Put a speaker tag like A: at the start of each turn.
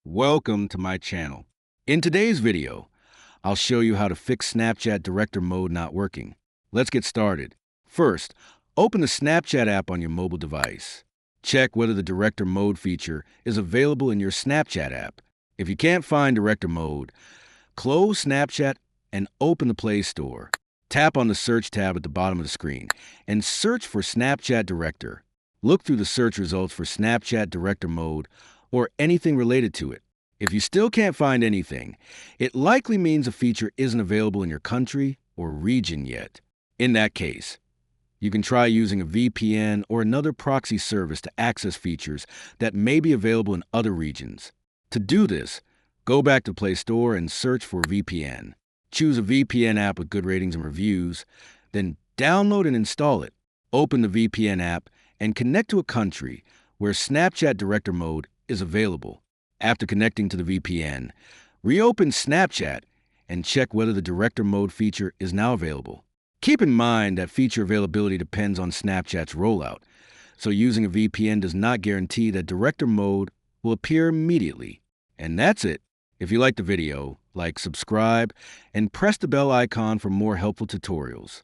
A: Welcome to my channel. In today's video, I'll show you how to fix Snapchat Director Mode not working. Let's get started. First, open the Snapchat app on your mobile device. Check whether the Director Mode feature is available in your Snapchat app. If you can't find Director Mode, close Snapchat and open the Play Store. Tap on the Search tab at the bottom of the screen and search for Snapchat Director. Look through the search results for Snapchat Director Mode or anything related to it. If you still can't find anything, it likely means a feature isn't available in your country or region yet. In that case, you can try using a VPN or another proxy service to access features that may be available in other regions. To do this, go back to Play Store and search for VPN. Choose a VPN app with good ratings and reviews, then download and install it. Open the VPN app and connect to a country where Snapchat Director Mode is available. After connecting to the VPN, reopen Snapchat and check whether the Director Mode feature is now available. Keep in mind that feature availability depends on Snapchat's rollout, so using a VPN does not guarantee that Director Mode will appear immediately. And that's it. If you liked the video, like, subscribe, and press the bell icon for more helpful tutorials.